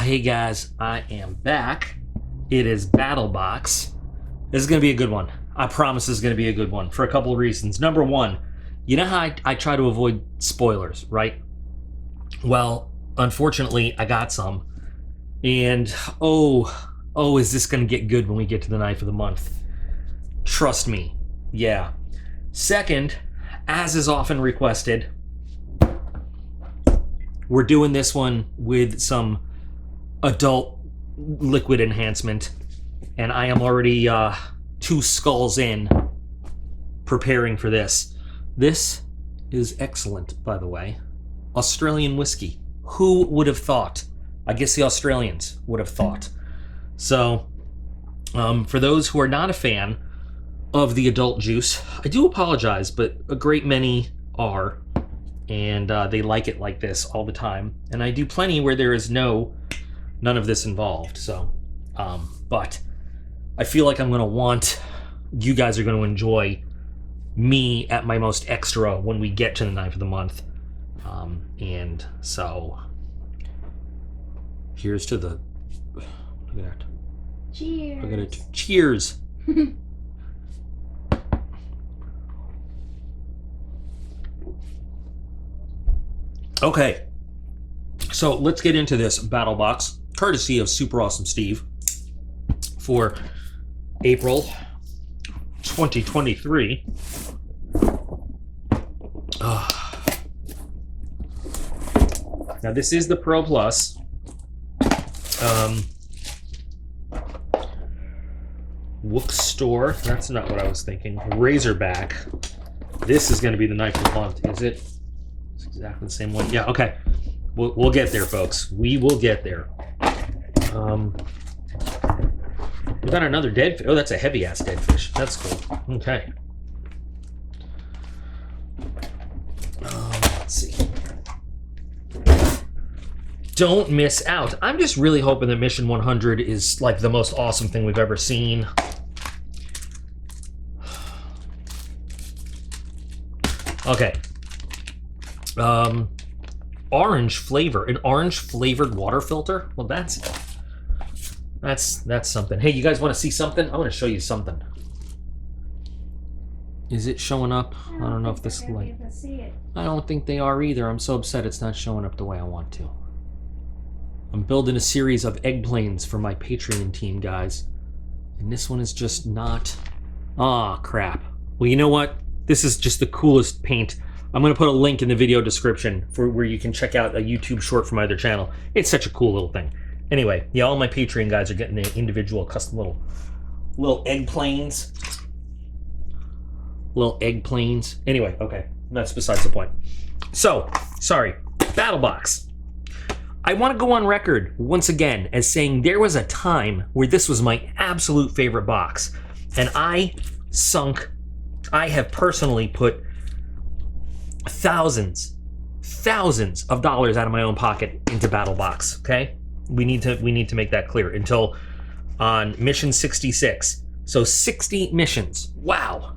Hey guys, I am back. It is Battlbox. This is going to be a good one. I promise this is going to be a good one for a couple of reasons. Number one, you know how I try to avoid spoilers, right? Well, unfortunately, I got some. And is this going to get good when we get to the knife of the month? Trust me, yeah. Second, as is often requested, we're doing this one with some adult liquid enhancement, and I am already 2 skulls in preparing for this. This is excellent, by the way. Australian whiskey. Who would have thought? I guess the Australians would have thought. So, for those who are not a fan of the adult juice, I do apologize, but a great many are, and they like it like this all the time. And I do plenty where there is none of this involved. So, but I feel like you guys are going to enjoy me at my most extra when we get to the knife of the month. And so, here's to the, look at that. Cheers. Look at it. Cheers. Okay, so let's get into this Battlbox, courtesy of Super Awesome Steve, for April 2023. Now this is the Pro Plus. Wook Store, that's not what I was thinking. Razorback. This is going to be the knife of the month, is it? Exactly the same one. Yeah, okay. We'll get there, folks. We will get there. We got another dead fish. Oh, that's a heavy-ass dead fish. That's cool. Okay. Let's see. Don't miss out. I'm just really hoping that Mission 100 is like the most awesome thing we've ever seen. Okay. Orange flavor, an orange flavored water filter. Well, that's something. Hey, you guys want to see something? I want to show you something. Is it showing up? I don't know if this light. I don't think they are either. I'm so upset it's not showing up the way I want to. I'm building a series of egg planes for my Patreon team, guys, and this one is just not. Ah, crap. Well, you know what? This is just the coolest paint. I'm going to put a link in the video description for where you can check out a YouTube short from my other channel. It's such a cool little thing. Anyway, yeah, all my Patreon guys are getting the individual custom little egg planes. Little egg planes. Anyway, okay, that's besides the point. So, sorry, Battlbox. I want to go on record once again as saying there was a time where this was my absolute favorite box, and I have personally put thousands of dollars out of my own pocket into Battlbox. Okay, we need to make that clear. Until on mission 66, so 60 missions. Wow,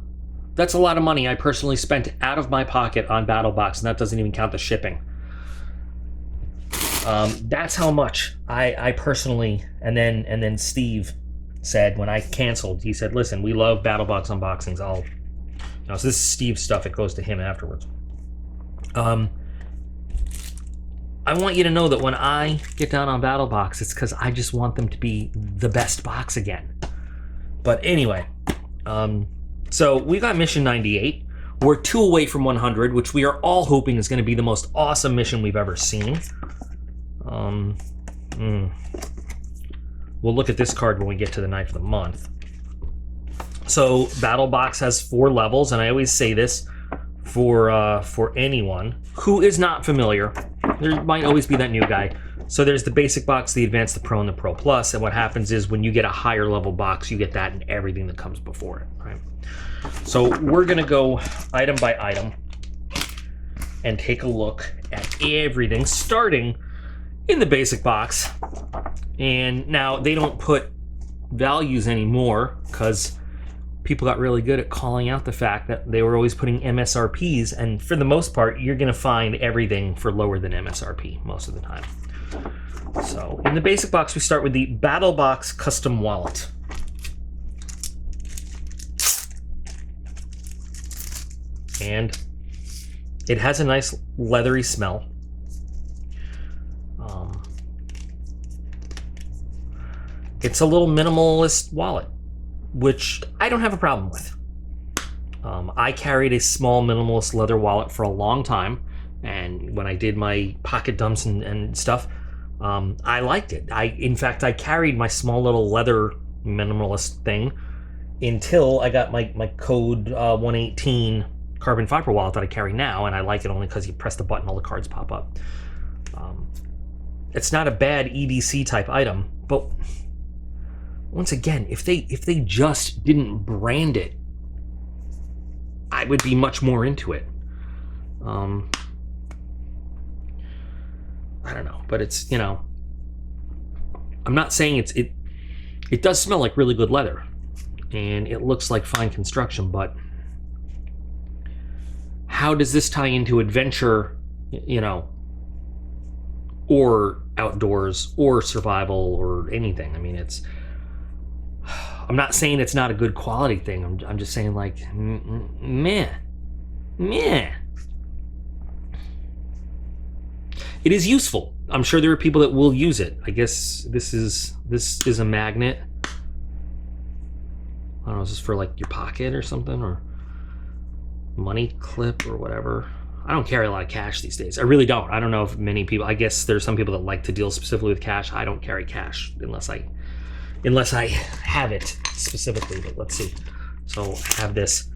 that's a lot of money I personally spent out of my pocket on Battlbox, and that doesn't even count the shipping. That's how much I personally, and then Steve said when I canceled, he said, "Listen, we love Battlbox unboxings. So this is Steve's stuff. It goes to him afterwards." I want you to know that when I get down on Battlbox, it's because I just want them to be the best box again. But anyway, so we got mission 98. We're 2 away from 100, which we are all hoping is going to be the most awesome mission we've ever seen. We'll look at this card when we get to the knife of the month. So Battlbox has 4 levels, and I always say this for anyone who is not familiar. There might always be that new guy. So there's the basic box, the advanced, the pro, and the pro plus. And what happens is when you get a higher level box, you get that and everything that comes before it, right? So we're gonna go item by item and take a look at everything, starting in the basic box. And now they don't put values anymore because people got really good at calling out the fact that they were always putting MSRPs, and for the most part, you're going to find everything for lower than MSRP most of the time. So in the basic box, we start with the Battlbox custom wallet. And it has a nice leathery smell. It's a little minimalist wallet, which I don't have a problem with. I carried a small minimalist leather wallet for a long time, and when I did my pocket dumps and stuff, I liked it. In fact, I carried my small little leather minimalist thing until I got my code 118 carbon fiber wallet that I carry now, and I like it only because you press the button, all the cards pop up. It's not a bad EDC type item, but once again, if they just didn't brand it, I would be much more into it. I don't know, but it's, you know, I'm not saying it does smell like really good leather, and it looks like fine construction, but how does this tie into adventure, you know, or outdoors or survival or anything? I mean, I'm not saying it's not a good quality thing. I'm just saying, like, meh. It is useful. I'm sure there are people that will use it. I guess this is a magnet. I don't know, is this for like your pocket or something, or money clip or whatever? I don't carry a lot of cash these days. I really don't. I don't know if many people, I guess there's some people that like to deal specifically with cash. I don't carry cash unless I have it specifically, but let's see. So I have this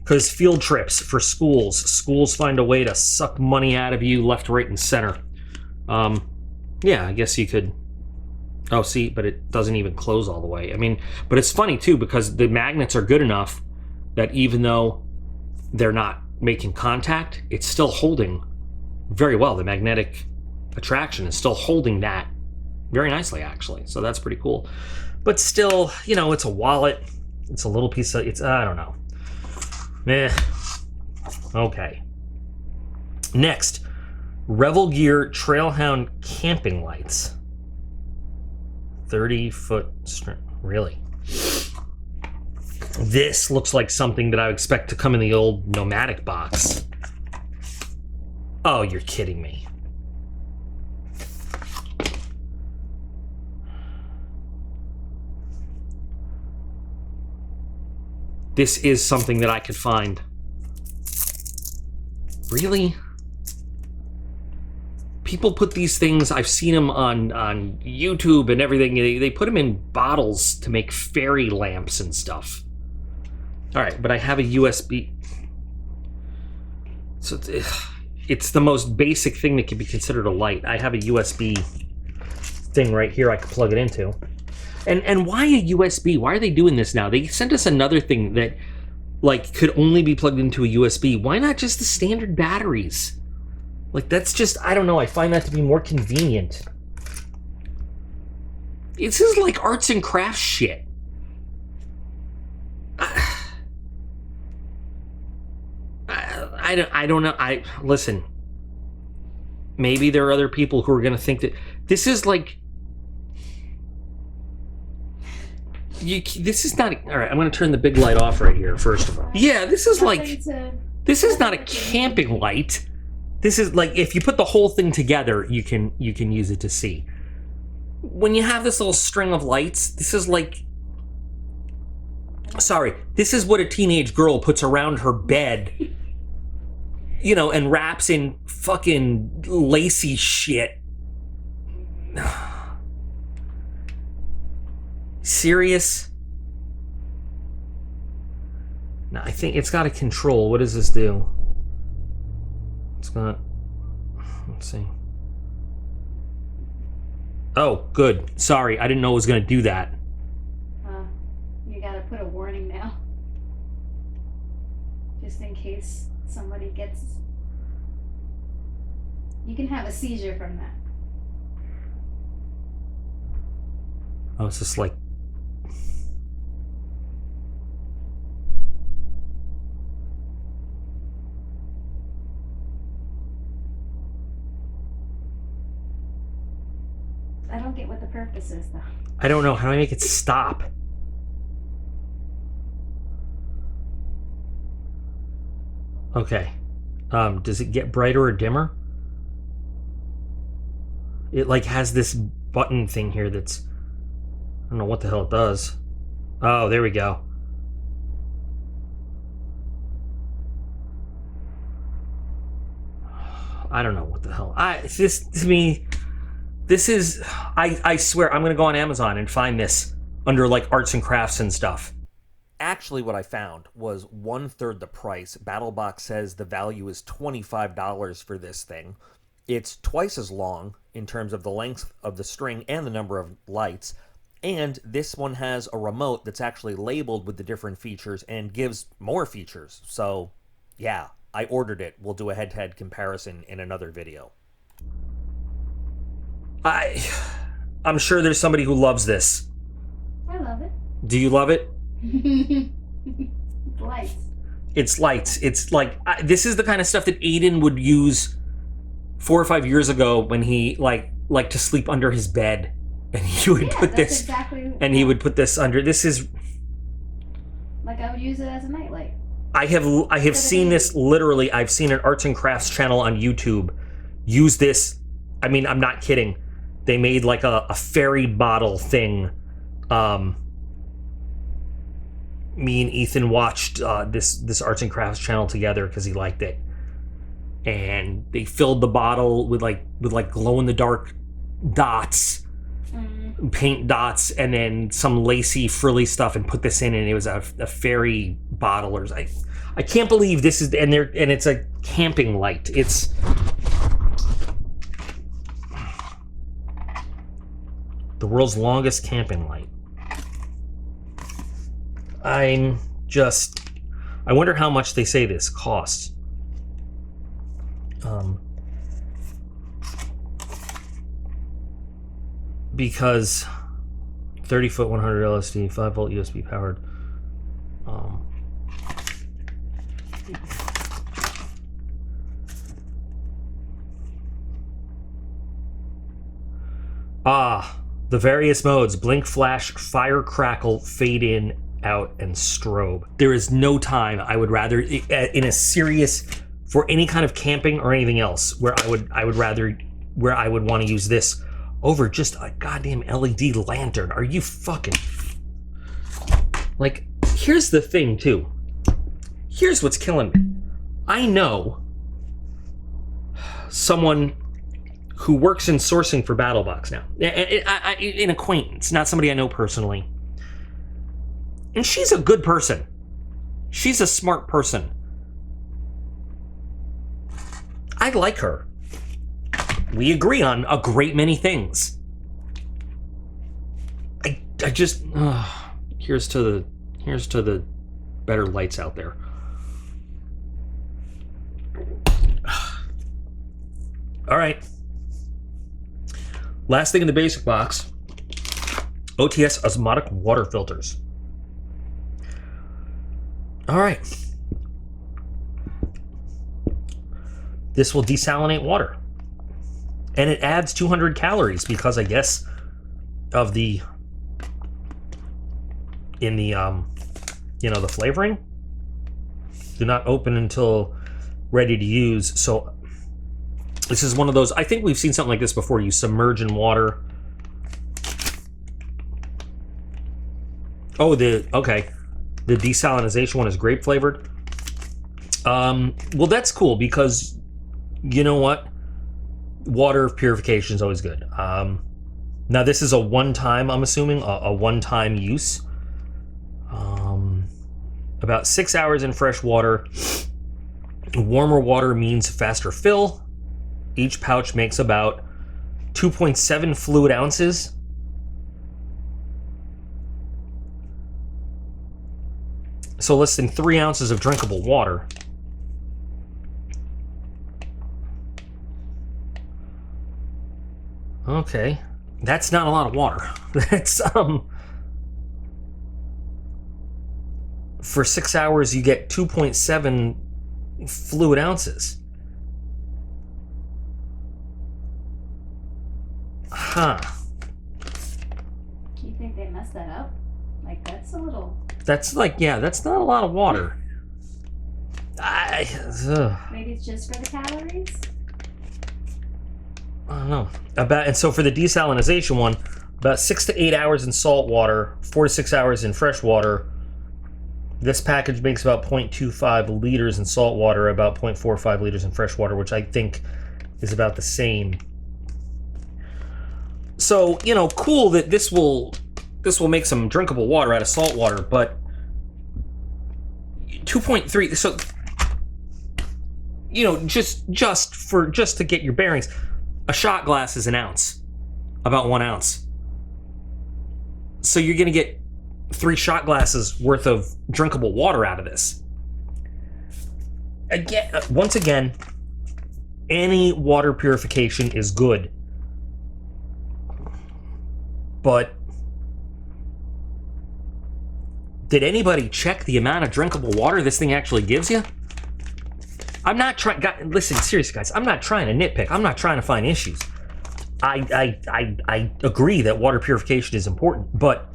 because field trips for schools find a way to suck money out of you left, right, and center. Yeah, I guess you could. Oh, see, but it doesn't even close all the way. I mean, but it's funny too, because the magnets are good enough that even though they're not making contact, it's still holding very well. The magnetic attraction is still holding that very nicely, actually. So that's pretty cool. But still, you know, it's a wallet. It's a little piece of, I don't know. Okay. Next, Revel Gear Trailhound camping lights. 30-foot string. Really? This looks like something that I would expect to come in the old Nomadic box. Oh, you're kidding me. This is something that I could find. Really? People put these things, I've seen them on YouTube and everything, they put them in bottles to make fairy lamps and stuff. All right, but I have a USB. So it's the most basic thing that can be considered a light. I have a USB thing right here I can plug it into. And why a USB? Why are they doing this now? They sent us another thing that, like, could only be plugged into a USB. Why not just the standard batteries? Like, that's just, I don't know, I find that to be more convenient. This is like arts and crafts shit. I don't know. Listen, maybe there are other people who are going to think that this is like, this is not, all right, I'm going to turn the big light off right here, first of all. Yeah, this is like, this is not a camping light. This is like, if you put the whole thing together, you can use it to see. When you have this little string of lights, this is like, sorry, this is what a teenage girl puts around her bed, you know, and wraps in fucking lacy shit. Serious? Now, I think it's got a control. What does this do? It's got, let's see. Oh, good. Sorry, I didn't know it was going to do that. You gotta put a warning now. Just in case somebody gets... You can have a seizure from that. Oh, it's just like... I don't get what the purpose is, though. I don't know. How do I make it stop? Okay. Does it get brighter or dimmer? It like has this button thing here that's... I don't know what the hell it does. Oh, there we go. I don't know what the hell. This to me, this is... I swear, I'm gonna go on Amazon and find this under like arts and crafts and stuff. Actually, what I found was 1/3 the price. Battlebox says the value is $25 for this thing. It's twice as long in terms of the length of the string and the number of lights. And this one has a remote that's actually labeled with the different features and gives more features. So, yeah, I ordered it. We'll do a head-to-head comparison in another video. I'm sure there's somebody who loves this. I love it. Do you love it? It's lights. It's lights. It's like, this is the kind of stuff that Aiden would use 4 or 5 years ago when he like to sleep under his bed, and he would put this exactly, and he would put this under. This is like I would use it as a nightlight. I have seen this literally. I've seen an arts and crafts channel on YouTube use this. I mean, I'm not kidding. They made like a fairy bottle thing. Me and Ethan watched this arts and crafts channel together because he liked it, and they filled the bottle with like glow in the dark dots, paint dots, and then some lacy frilly stuff, and put this in, and it was a fairy bottle. Or I can't believe this is, and it's a camping light. It's the world's longest camping light. I wonder how much they say this costs. Because 30-foot 100 LSD, 5-volt USB powered. The various modes: blink, flash, fire, crackle, fade in, out, and strobe. There is no time I would rather, in a serious, for any kind of camping or anything else, where I would want to use this over just a goddamn LED lantern. Are you fucking... Like, here's the thing, too. Here's what's killing me. I know someone who works in sourcing for Battlebox now. An acquaintance, not somebody I know personally. And she's a good person. She's a smart person. I like her. We agree on a great many things. I just here's to the better lights out there. All right. Last thing in the basic box: OTS osmotic water filters. All right. This will desalinate water. And it adds 200 calories because I guess of the the flavoring. Do not open until ready to use. So this is one of those, I think we've seen something like this before. You submerge in water. Oh, okay. The desalinization one is grape flavored. Well, that's cool because you know what? Water purification is always good. Now this is a one-time, I'm assuming, a one-time use. About 6 hours in fresh water. Warmer water means faster fill. Each pouch makes about 2.7 fluid ounces. So less than 3 ounces of drinkable water. Okay, that's not a lot of water. That's for 6 hours you get 2.7 fluid ounces. Huh. Do you think they messed that up? Like, that's a little... That's like, yeah, that's not a lot of water. Maybe it's just for the calories? I don't know. And so for the desalinization one, about 6 to 8 hours in salt water, 4 to 6 hours in fresh water. This package makes about 0.25 liters in salt water, about 0.45 liters in fresh water, which I think is about the same. So, you know, cool that this will make some drinkable water out of salt water, but 2.3, so, you know, just to get your bearings, a shot glass is an ounce, about 1 ounce. So you're gonna get 3 shot glasses worth of drinkable water out of this. Again, once again, any water purification is good. But did anybody check the amount of drinkable water this thing actually gives you? I'm not trying, listen, seriously guys, I'm not trying to nitpick. I'm not trying to find issues. I agree that water purification is important, but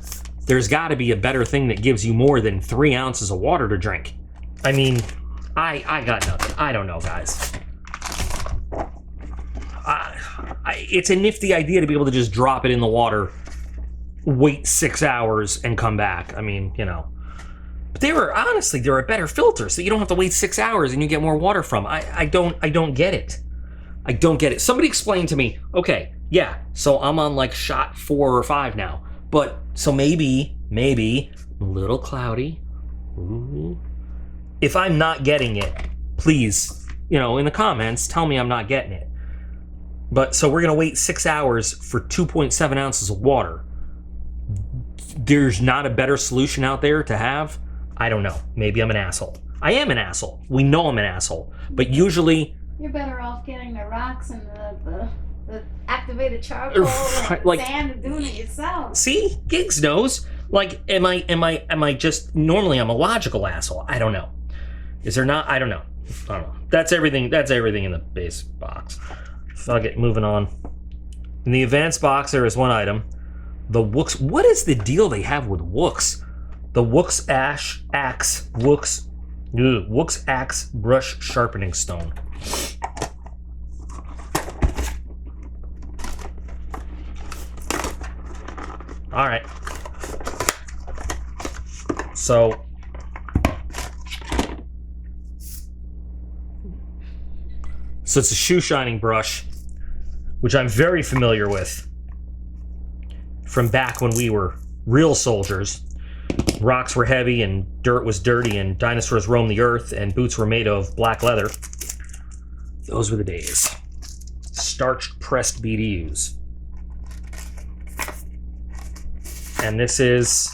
there's got to be a better thing that gives you more than 3 ounces of water to drink. I mean, I got nothing. I don't know, guys. It's a nifty idea to be able to just drop it in the water, wait 6 hours, and come back. I mean, you know. But there are better filters that you don't have to wait 6 hours and you get more water from. I don't get it. I don't get it. Somebody explain to me, okay, yeah, so I'm on like shot 4 or 5 now. But, so maybe, a little cloudy. Ooh. If I'm not getting it, please, you know, in the comments, tell me I'm not getting it. But, so we're going to wait 6 hours for 2.7 ounces of water. There's not a better solution out there to have? I don't know. Maybe I'm an asshole. I am an asshole. We know I'm an asshole. But usually... You're better off getting the rocks and the activated charcoal and like, sand and doing it yourself. See? Gigs knows. Like, am I just... Normally I'm a logical asshole. I don't know. Is there not? I don't know. That's everything in the base box. Fuck it, moving on. In the advanced box, there is one item. The Wooks. What is the deal they have with Wooks? The Wooks Axe Brush Sharpening Stone. All right. So it's a shoe shining brush, which I'm very familiar with from back when we were real soldiers. Rocks were heavy and dirt was dirty and dinosaurs roamed the earth and boots were made of black leather. Those were the days. Starched pressed BDUs. And this is...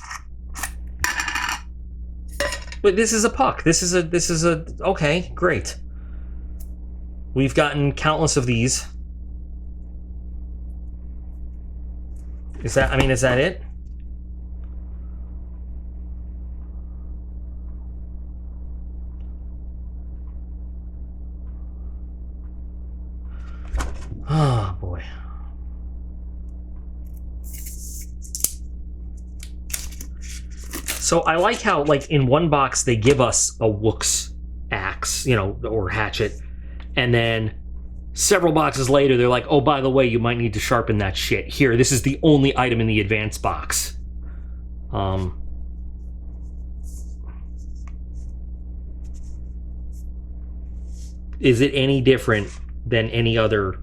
But this is a puck. This is a... Okay, great. We've gotten countless of these. Is that it? Oh, boy. So I like how, like, in one box they give us a Wooks axe, you know, or hatchet, and then several boxes later they're like, oh, by the way, you might need to sharpen that shit. Here, this is the only item in the advanced box. Is it any different than any other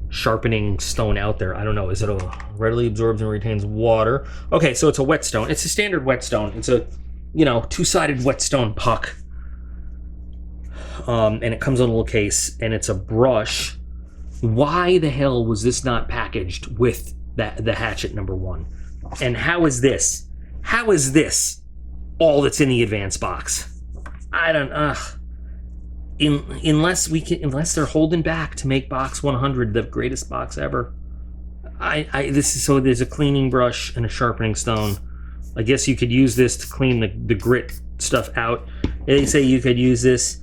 sharpening stone out there? I don't know. Is it a readily absorbs and retains water? Okay, so it's a whetstone. It's a standard whetstone. It's a, you know, two-sided whetstone puck. And it comes in a little case, and it's a brush. Why the hell was this not packaged with the hatchet #1? And how is this? How is this all that's in the advanced box? I don't. Unless they're holding back to make box 100 the greatest box ever. So there's a cleaning brush and a sharpening stone. I guess you could use this to clean the grit stuff out. They say you could use this.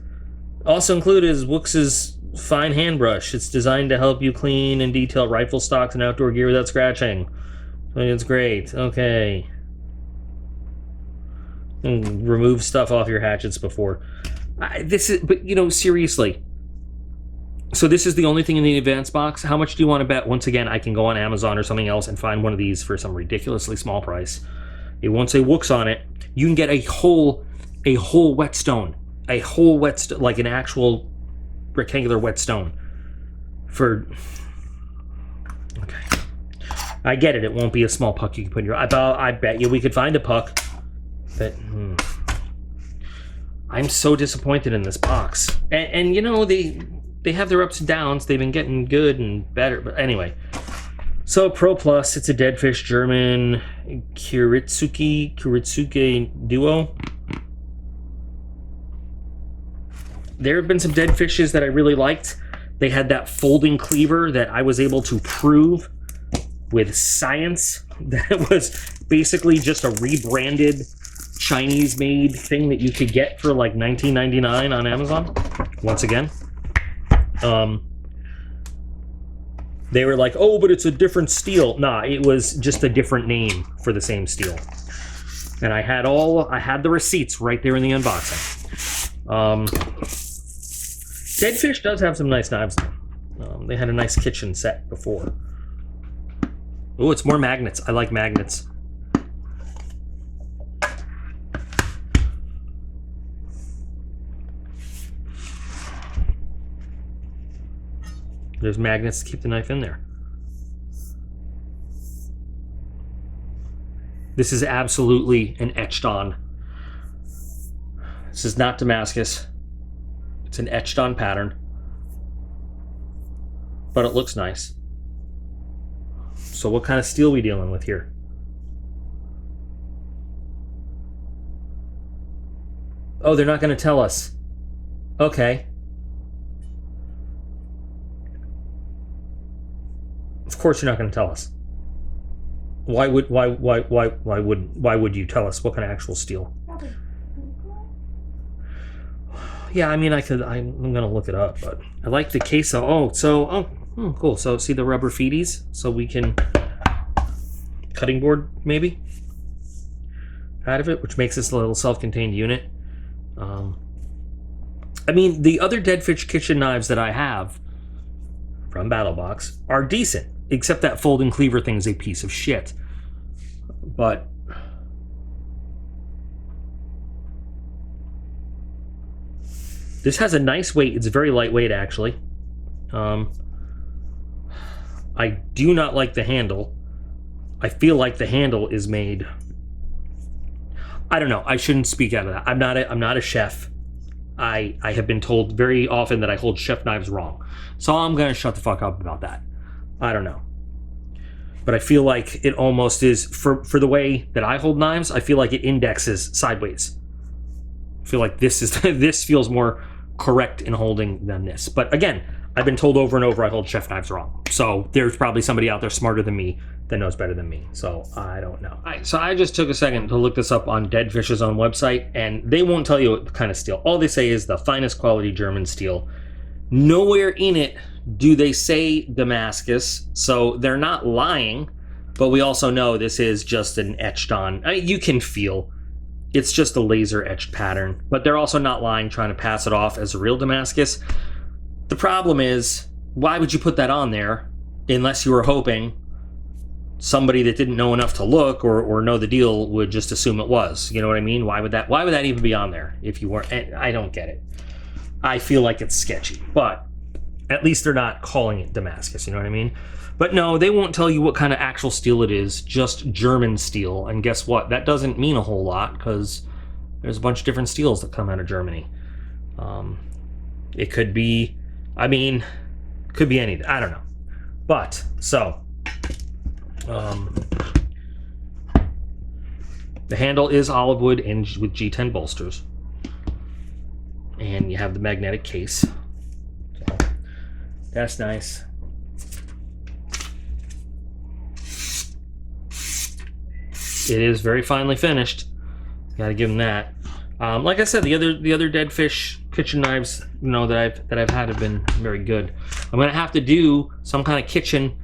Also included is Wooks' fine hand brush. It's designed to help you clean and detail rifle stocks and outdoor gear without scratching. It's great. Okay. And remove stuff off your hatchets before. But you know, seriously. So this is the only thing in the advanced box. How much do you want to bet? Once again, I can go on Amazon or something else and find one of these for some ridiculously small price. It won't say Wooks on it. You can get a whole whetstone, like an actual rectangular whetstone for. Okay, I get it. It won't be a small puck you can put in your. I bet you we could find a puck, but. I'm so disappointed in this box, and you know they have their ups and downs. They've been getting good and better, but anyway. So Pro Plus, it's a Deadfish German Kuritsuke duo. There have been some dead fishes that I really liked. They had that folding cleaver that I was able to prove with science that was basically just a rebranded Chinese-made thing that you could get for like $19.99 on Amazon. Once again, they were like, "Oh, but it's a different steel." Nah, it was just a different name for the same steel. And I had the receipts right there in the unboxing. Deadfish does have some nice knives. They had a nice kitchen set before. Oh, it's more magnets. I like magnets. There's magnets to keep the knife in there. This is absolutely an etched on. This is not Damascus. It's an etched on pattern. But it looks nice. So what kind of steel are we dealing with here? Oh, they're not going to tell us. Okay. Of course you're not going to tell us. Why would you tell us what kind of actual steel? Probably. Yeah, I mean, I'm going to look it up, but I like the queso. Cool. So see the rubber feeties? So we can cutting board maybe out of it, which makes this a little self-contained unit. I mean, the other Deadfish kitchen knives that I have from Battlbox are decent, except that folding cleaver thing is a piece of shit. But this has a nice weight. It's very lightweight, actually. I do not like the handle. I feel like the handle is made. I don't know. I shouldn't speak out of that. I'm not a chef. I have been told very often that I hold chef knives wrong. So I'm going to shut the fuck up about that. I don't know. But I feel like it almost is, for the way that I hold knives, I feel like it indexes sideways. I feel like this feels more correct in holding than this. But again, I've been told over and over I hold chef knives wrong. So there's probably somebody out there smarter than me that knows better than me. So I don't know. So I just took a second to look this up on Deadfish's own website, and they won't tell you what kind of steel. All they say is the finest quality German steel. Nowhere in it do they say Damascus, so they're not lying, but we also know this is just an etched on. You can feel it's just a laser etched pattern, but they're also not lying, trying to pass it off as a real Damascus. The problem is, why would you put that on there unless you were hoping somebody that didn't know enough to look or know the deal would just assume it was? You know what I mean? Why would that even be on there if you weren't? I don't get it. I feel like it's sketchy, but at least they're not calling it Damascus, you know what I mean? But no, they won't tell you what kind of actual steel it is, just German steel. And guess what? That doesn't mean a whole lot, because there's a bunch of different steels that come out of Germany. It could be, could be anything. I don't know. But, so, the handle is olive wood and with G10 bolsters. And you have the magnetic case. So, that's nice. It is very finely finished. Gotta give them that. Like I said, the other Deadfish kitchen knives, that I've had have been very good. I'm gonna have to do some kind of kitchen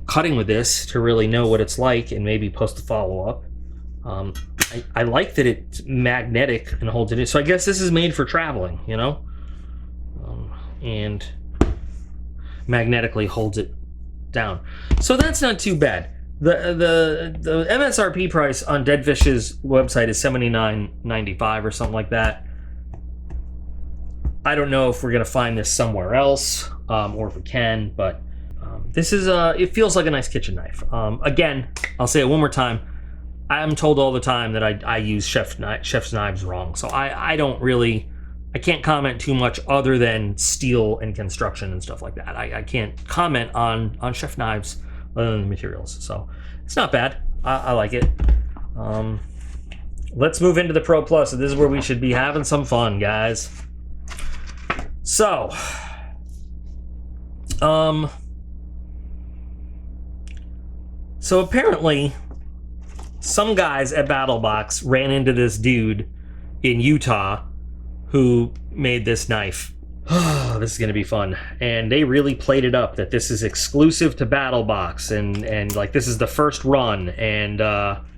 cutting with this to really know what it's like and maybe post a follow-up. I like that it's magnetic and holds it in. So I guess this is made for traveling, you know? And magnetically holds it down. So that's not too bad. The MSRP price on Deadfish's website is $79.95 or something like that. I don't know if we're gonna find this somewhere else, or if we can, but this is it feels like a nice kitchen knife. Again, I'll say it one more time. I'm told all the time that I use chef's knives wrong, so I can't comment too much other than steel and construction and stuff like that. I can't comment on chef knives other than the materials, so it's not bad. I like it. Let's move into the Pro Plus. So this is where we should be having some fun, guys. So, so apparently, some guys at Battlebox ran into this dude in Utah who made this knife. This is gonna be fun. And they really played it up that this is exclusive to Battlebox and like this is the first run. And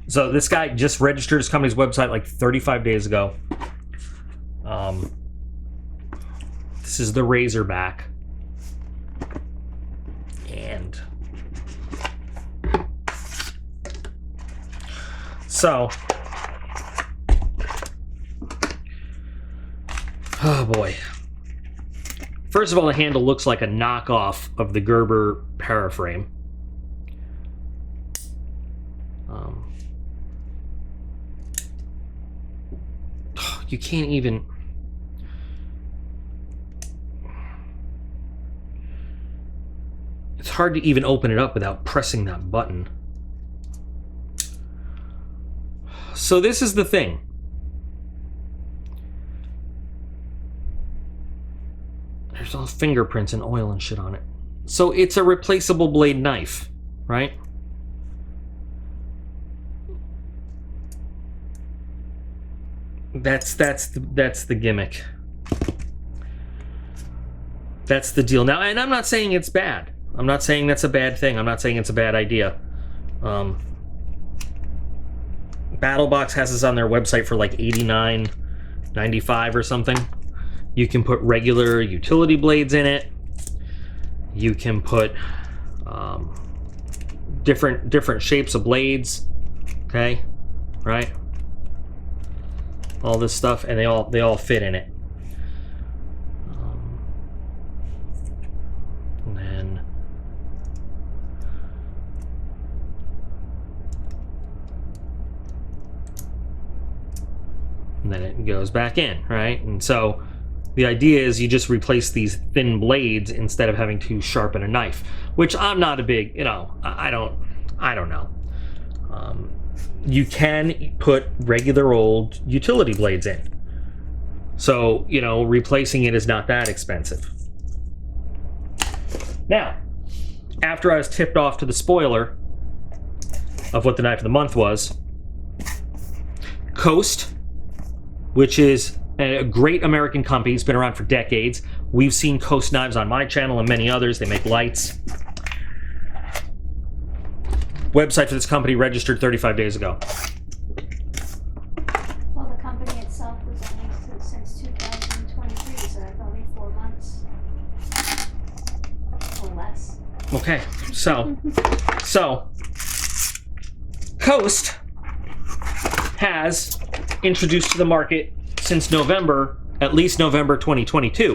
so this guy just registered his company's website like 35 days ago. This is the Razorback. And so, oh boy. First of all, the handle looks like a knockoff of the Gerber paraframe. You can't even... It's hard to even open it up without pressing that button. So this is the thing. There's all fingerprints and oil and shit on it. So it's a replaceable blade knife, right? That's the gimmick. That's the deal. Now, and I'm not saying it's bad. I'm not saying that's a bad thing. I'm not saying it's a bad idea. Battlebox has this on their website for like $89.95 or something. You can put regular utility blades in it. You can put different shapes of blades. Okay, right? All this stuff, and they all fit in it. And then it goes back in, right? And so the idea is you just replace these thin blades instead of having to sharpen a knife, which I'm not a big, you know, I don't know. You can put regular old utility blades in. So, you know, replacing it is not that expensive. Now, after I was tipped off to the spoiler of what the knife of the month was, Coast, which is a great American company. It's been around for decades. We've seen Coast knives on my channel and many others. They make lights. Website for this company registered 35 days ago. Well, the company itself was only since 2023, so that's only 4 months. Or less. Okay, so Coast has introduced to the market since November, at least November 2022.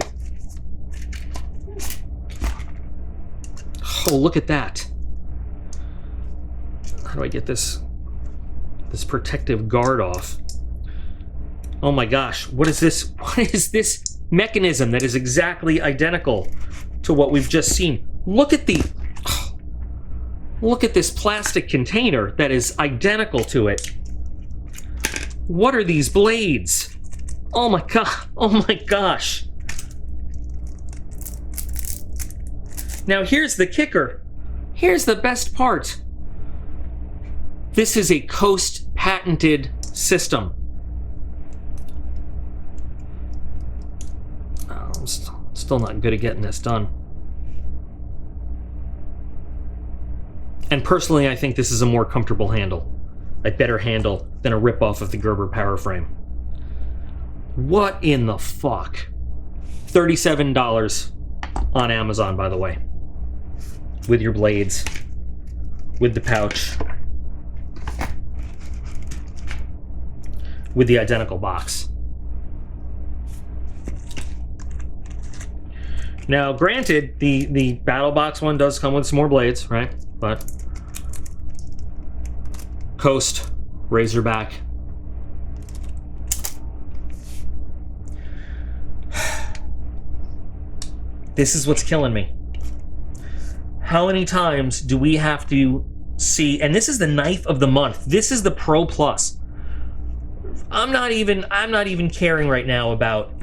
Oh, look at that. How do I get this protective guard off? Oh my gosh, what is this? What is this mechanism that is exactly identical to what we've just seen? Look at this plastic container that is identical to it. What are these blades? Oh my god, oh my gosh. Now here's the kicker. Here's the best part. This is a Coast patented system. Oh, I'm still not good at getting this done. And personally, I think this is a more comfortable handle. A better handle than a ripoff of the Gerber power frame. What in the fuck? $37 on Amazon, by the way. With your blades. With the pouch. With the identical box. Now, granted, the Battlbox one does come with some more blades, right? But Coast, Razorback. This is what's killing me. How many times do we have to see, and this is the knife of the month. This is the Pro Plus. I'm not even caring right now about.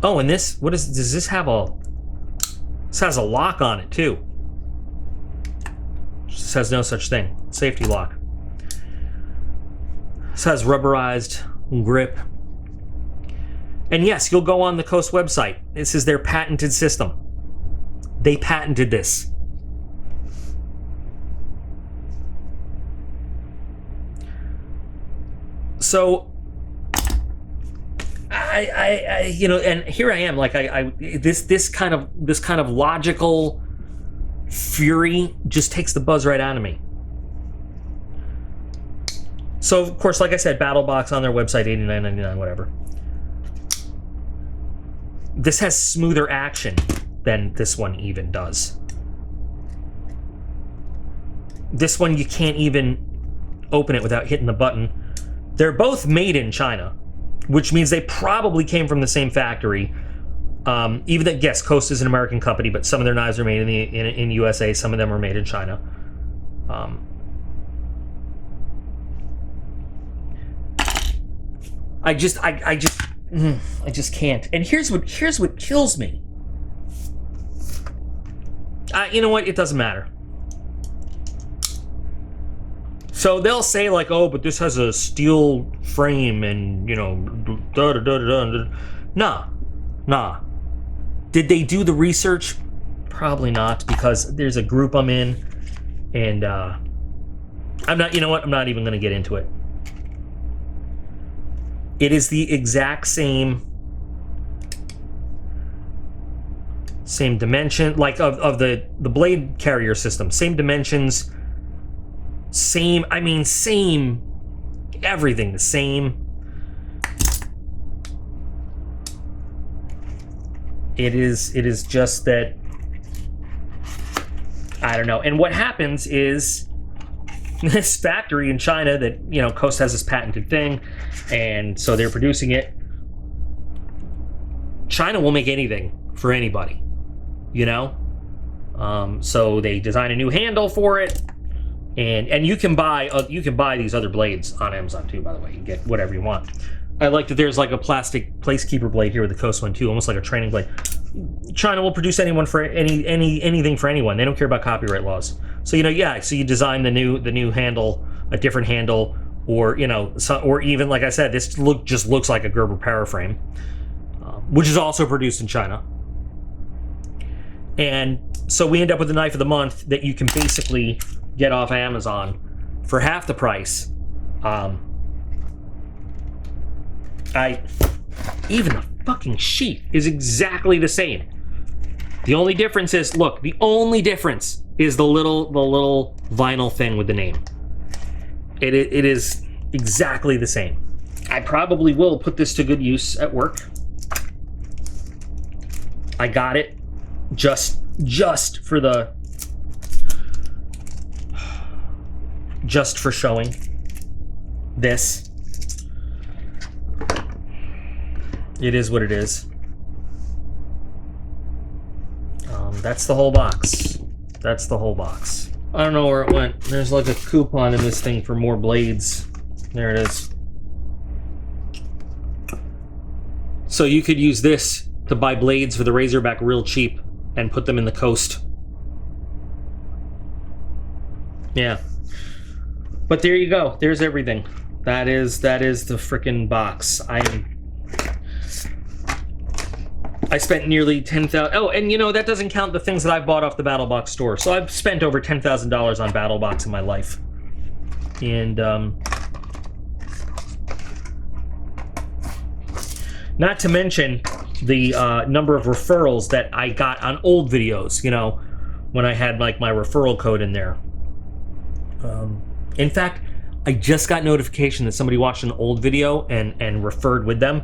Oh, and this, does this have a, this has a lock on it too. This has no such thing. Safety lock. This has rubberized grip. And yes, you'll go on the Coast website. This is their patented system. They patented this. So, I you know, and here I am, like this kind of logical fury just takes the buzz right out of me. So, of course, like I said, Battlbox on their website, $89.99, whatever. This has smoother action than this one even does. This one, you can't even open it without hitting the button. They're both made in China, which means they probably came from the same factory. Even that, yes, Coast is an American company, but some of their knives are made in USA. Some of them are made in China. I just can't. And here's what kills me. You know what? It doesn't matter. So they'll say like, oh, but this has a steel frame and, you know, Nah. Did they do the research? Probably not, because there's a group I'm in, and I'm not, you know what? I'm not even going to get into it. It is the exact same dimension, like of the blade carrier system. Same dimensions, same everything the same. It is just that, I don't know. And what happens is this factory in China that, you know, Coast has this patented thing, and so they're producing it. China will make anything for anybody, you know? So they design a new handle for it, and you can buy these other blades on Amazon too, by the way. You can get whatever you want. I like that there's like a plastic placekeeper blade here with the Coast one too, almost like a training blade. China will produce anyone for anything for anyone. They don't care about copyright laws. So, you know, yeah. So you design the new handle, a different handle, or, you know, or even, like I said, this just looks like a Gerber power frame, which is also produced in China. And so we end up with the knife of the month that you can basically get off Amazon for half the price. Even the fucking sheath is exactly the same. The only difference is, look, the only difference is the little vinyl thing with the name. It is exactly the same. I probably will put this to good use at work. I got it just for showing this. It is what it is. That's the whole box. That's the whole box. I don't know where it went. There's like a coupon in this thing for more blades. There it is. So you could use this to buy blades for the Razorback real cheap and put them in the Coast. Yeah. But there you go. There's everything. That is the frickin' box. I spent nearly 10,000. Oh, and you know, that doesn't count the things that I've bought off the Battlebox store. So I've spent over $10,000 on Battlebox in my life. And, not to mention the number of referrals that I got on old videos, you know, when I had like my referral code in there. In fact, I just got notification that somebody watched an old video and referred with them.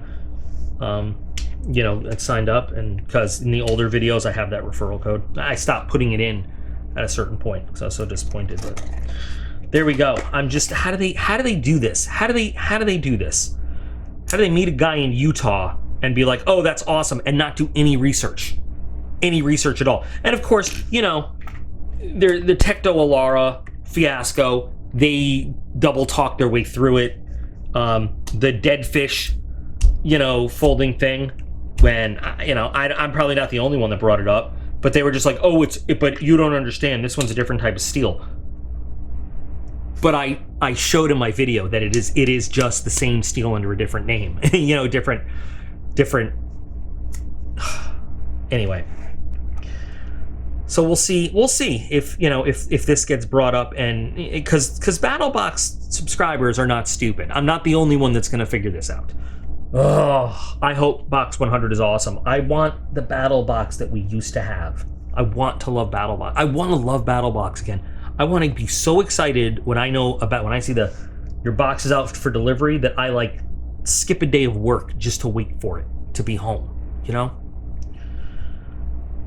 You know, that signed up, and because in the older videos I have that referral code. I stopped putting it in at a certain point because I was so disappointed. But there we go. I'm just, how do they do this? How do they do this? How do they meet a guy in Utah and be like, oh, that's awesome, and not do any research at all? And of course, you know, the Tecto Alara fiasco, they double talk their way through it. The dead fish, you know, folding thing, when, you know, I'm probably not the only one that brought it up, but they were just like, oh, but you don't understand, this one's a different type of steel. But I showed in my video that it is just the same steel under a different name. You know, different. Anyway. So we'll see if, you know, if this gets brought up, and because Battlebox subscribers are not stupid. I'm not the only one that's going to figure this out. Oh, I hope Box 100 is awesome. I want the Battlebox that we used to have. I want to love Battlebox. I want to love Battlebox again. I want to be so excited when I see your box is out for delivery that I like skip a day of work just to wait for it to be home, you know?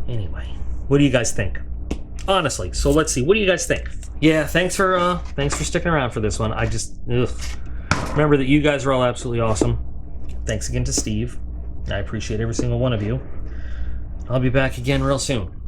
Anyway, what do you guys think? Honestly, so let's see. What do you guys think? Yeah, thanks for sticking around for this one. I just remember that you guys are all absolutely awesome. Thanks again to Steve. I appreciate every single one of you. I'll be back again real soon.